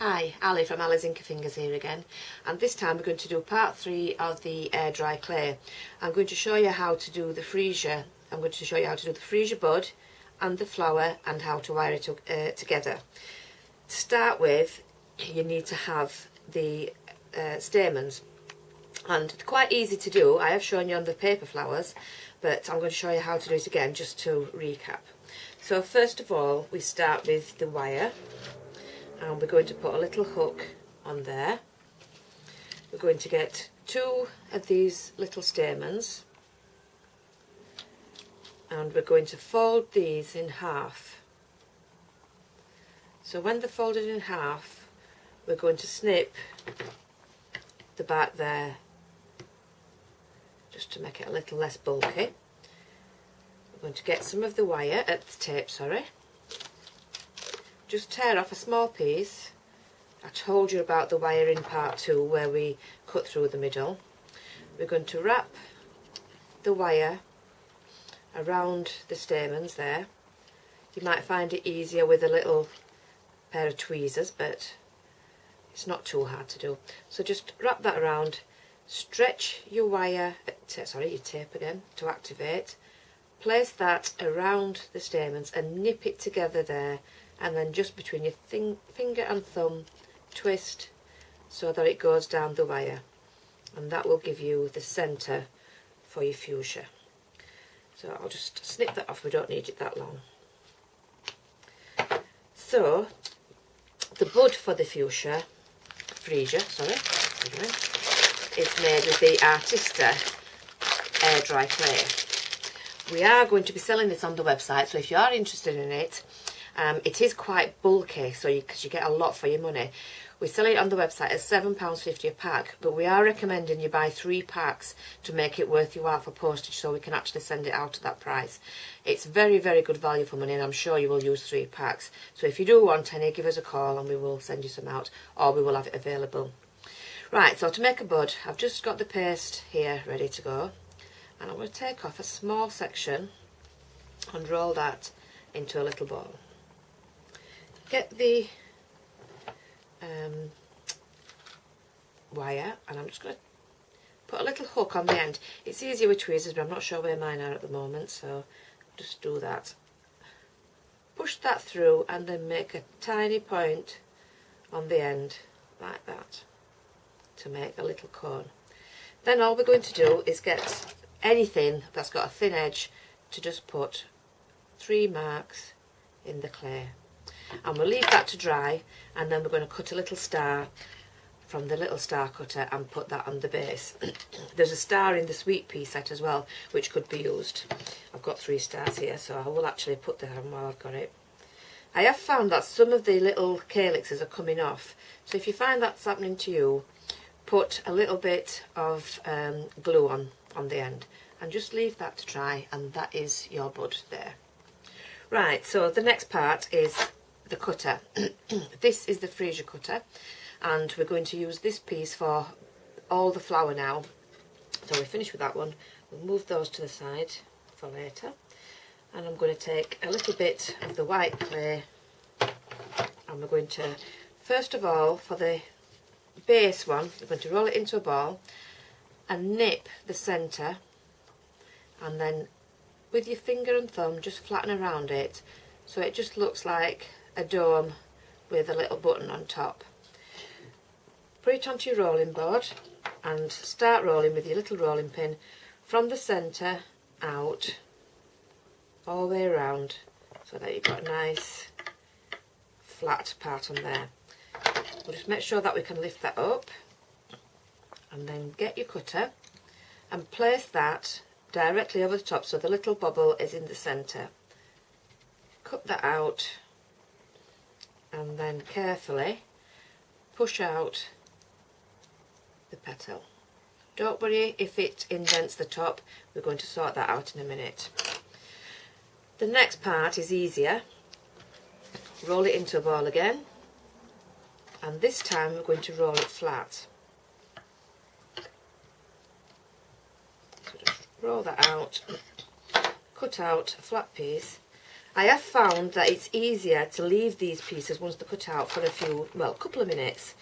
Hi, Ali from Ali's Inca Fingers here again, and this time we're going to do part 3 of the air dry clay. I'm going to show you how to do the freesia. I'm going to show you how to do the freesia bud and the flower and how to wire it together. To start with, you need to have the stamens, and it's quite easy to do. I have shown you on the paper flowers, but I'm going to show you how to do it again just to recap. So first of all, we start with the wire. And we're going to put a little hook on there. We're going to get 2 of these little stamens, and we're going to fold these in half. So when they're folded in half, we're going to snip the back there just to make it a little less bulky. We're going to get some of the wire, the tape, sorry. Just tear off a small piece. I told you about the wire in part 2 where we cut through the middle. We're going to wrap the wire around the stamens there. You might find it easier with a little pair of tweezers, but it's not too hard to do. So just wrap that around, stretch your wire, your tape again to activate. Place that around the stamens and nip it together there, and then just between your finger and thumb twist so that it goes down the wire, and that will give you the centre for your fuchsia. So I'll just snip that off, we don't need it that long. So the bud for the freesia is made with the Artista air dry clay. We are going to be selling this on the website, so if you are interested in it, it is quite bulky, so because you get a lot for your money. We sell it on the website at £7.50 a pack, but we are recommending you buy 3 packs to make it worth your while for postage, so we can actually send it out at that price. It's very, very good value for money, and I'm sure you will use 3 packs. So if you do want any, give us a call and we will send you some out, or we will have it available. Right, so to make a bud, I've just got the paste here ready to go, and I'm going to take off a small section and roll that into a little ball. Get the wire, and I'm just going to put a little hook on the end. It's easier with tweezers, but I'm not sure where mine are at the moment, so just do that. Push that through and then make a tiny point on the end like that to make a little cone. Then all we're going to do is get anything that's got a thin edge to just put 3 marks in the clay. And we'll leave that to dry, and then we're going to cut a little star from the little star cutter and put that on the base. There's a star in the sweet pea set as well, which could be used. I've got 3 stars here, so I will actually put that on while I've got it. I have found that some of the little calyxes are coming off, so if you find that's happening to you, put a little bit of glue on the end and just leave that to dry, and that is your bud there. Right, so the next part is the cutter. This is the freesia cutter, and we're going to use this piece for all the flower now. So we're finished with that one. We'll move those to the side for later, and I'm going to take a little bit of the white clay, and we're going to, first of all, for the base one, we're going to roll it into a ball and nip the centre, and then with your finger and thumb just flatten around it so it just looks like a dome with a little button on top. Put it onto your rolling board and start rolling with your little rolling pin from the centre out all the way around, so that you've got a nice flat part on there. We'll just make sure that we can lift that up, and then get your cutter and place that directly over the top so the little bubble is in the centre. Cut that out, and then carefully push out the petal. Don't worry if it indents the top, we're going to sort that out in a minute. The next part is easier. Roll it into a ball again, and this time we're going to roll it flat. So just roll that out, cut out a flat piece, I have found that it's easier to leave these pieces once they're cut out for a couple of minutes,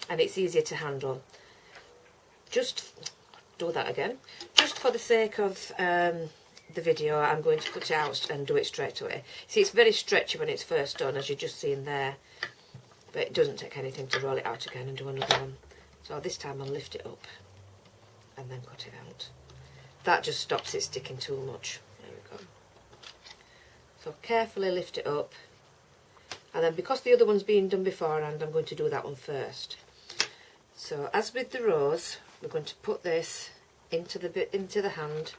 and it's easier to handle. Just do that again. Just for the sake of the video, I'm going to cut it out and do it straight away. See, it's very stretchy when it's first done, as you just seen there, but it doesn't take anything to roll it out again and do another one. So this time I'll lift it up and then cut it out. That just stops it sticking too much. There we go. So carefully lift it up, and then because the other one's been done beforehand, I'm going to do that one first. So as with the rose, we're going to put this into the hand.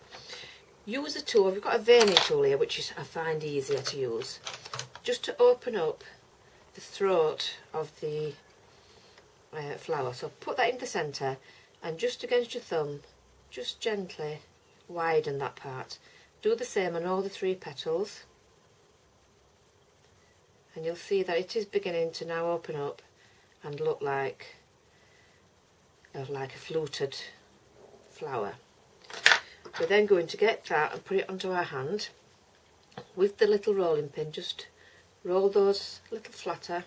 Use a tool. We've got a veining tool here, which I find easier to use, just to open up the throat of the flower. So put that in the centre, and just against your thumb, just gently widen that part. Do the same on all the 3 petals, and you'll see that it is beginning to now open up and look like a fluted flower. We're then going to get that and put it onto our hand with the little rolling pin. Just roll those a little flatter,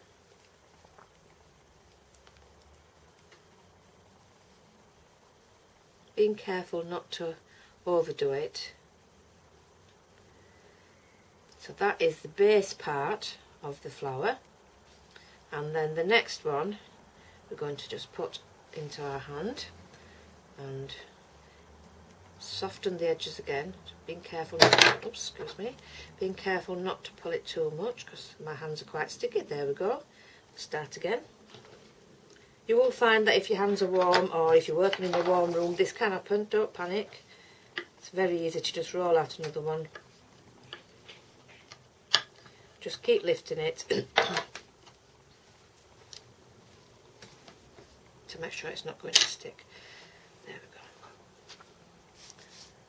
being careful not to overdo it. So that is the base part of the flower, and then the next one we're going to just put into our hand and soften the edges again, being careful not to, being careful not to pull it too much because my hands are quite sticky. There we go. Start again. You will find that if your hands are warm, or if you're working in a warm room, this can happen. Don't panic. It's very easy to just roll out another one. Just keep lifting it to make sure it's not going to stick. There we go.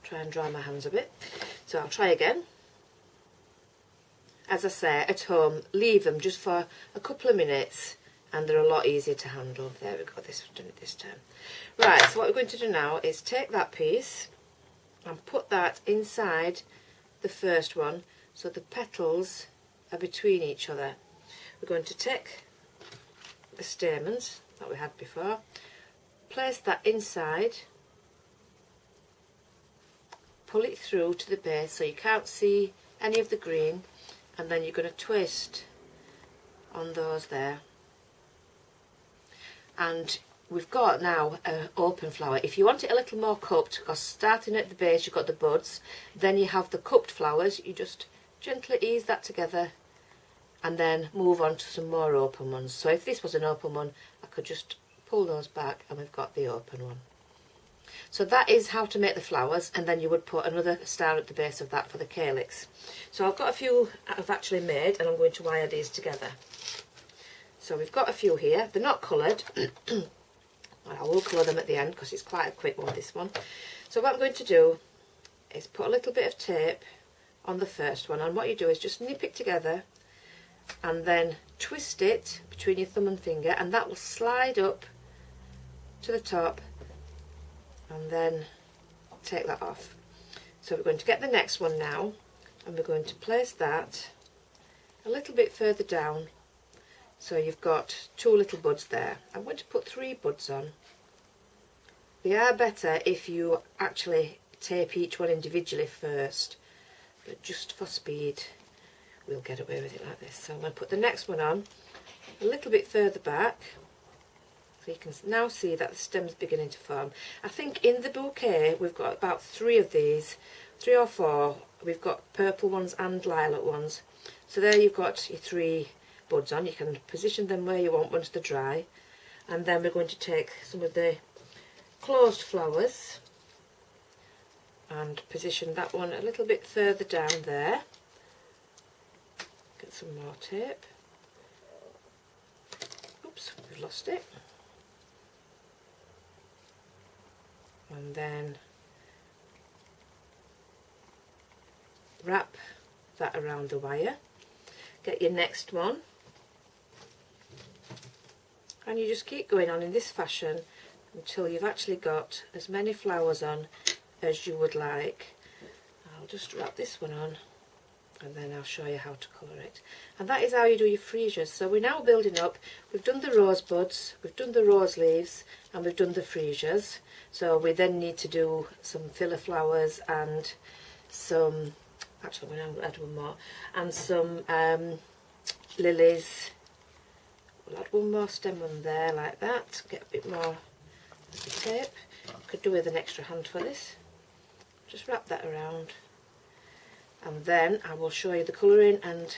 Try and dry my hands a bit. So I'll try again. As I say, at home, leave them just for a couple of minutes and they're a lot easier to handle. There we go, I've done it this time. Right, so what we're going to do now is take that piece and put that inside the first one so the petals are between each other. We're going to take the stamens that we had before, place that inside, pull it through to the base so you can't see any of the green, and then you're going to twist on those there. And we've got now an open flower. If you want it a little more cupped, because starting at the base you've got the buds, then you have the cupped flowers, you just gently ease that together and then move on to some more open ones. So if this was an open one, I could just pull those back and we've got the open one. So that is how to make the flowers, and then you would put another star at the base of that for the calyx. So I've got a few I've actually made, and I'm going to wire these together. So we've got a few here. They're not coloured. I will colour them at the end because it's quite a quick one, this one. So what I'm going to do is put a little bit of tape on the first one, and what you do is just nip it together and then twist it between your thumb and finger, and that will slide up to the top, and then take that off. So we're going to get the next one now, and we're going to place that a little bit further down. So you've got two little buds there. I'm going to put 3 buds on. They are better if you actually tape each one individually first, but just for speed we'll get away with it like this. So I'm going to put the next one on a little bit further back, so you can now see that the stem's beginning to form. I think in the bouquet we've got about 3 of these, 3 or 4. We've got purple ones and lilac ones. So there you've got your 3 buds on. You can position them where you want once they're dry, and then we're going to take some of the closed flowers and position that one a little bit further down there. Get some more tape. Oops, we've lost it. And then wrap that around the wire. Get your next one, and you just keep going on in this fashion until you've actually got as many flowers on as you would like. I'll just wrap this one on and then I'll show you how to colour it. And that is how you do your freesias. So we're now building up. We've done the rose buds, we've done the rose leaves, and we've done the freesias. So we then need to do some filler flowers and some, actually we're going to add one more, and some lilies. We'll add one more stem on there like that, get a bit more of the tape. Could do with an extra hand for this. Just wrap that around. And then I will show you the colouring and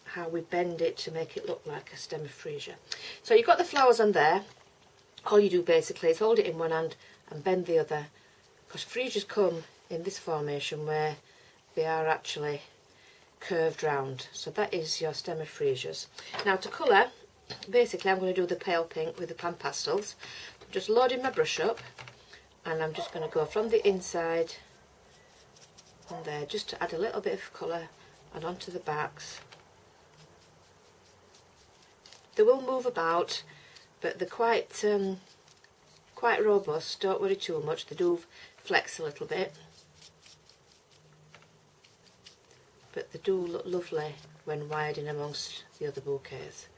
how we bend it to make it look like a stem of freesia. So you've got the flowers on there. All you do basically is hold it in one hand and bend the other, because freesias come in this formation where they are actually curved round. So that is your stem of freesias. Now to colour, basically I'm going to do the pale pink with the pan pastels. I'm just loading my brush up, and I'm just going to go from the inside on there just to add a little bit of colour and onto the backs. They will move about, but they're quite robust. Don't worry too much. They do flex a little bit, but they do look lovely when wired in amongst the other bouquets.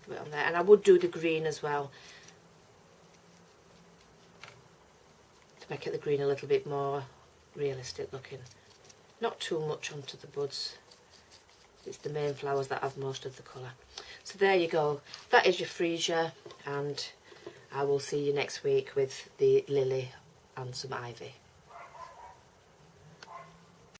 Put it on there, and I would do the green as well to make it the green a little bit more realistic looking. Not too much onto the buds. It's the main flowers that have most of the colour. So there you go. That is your freesia, and I will see you next week with the lily and some ivy.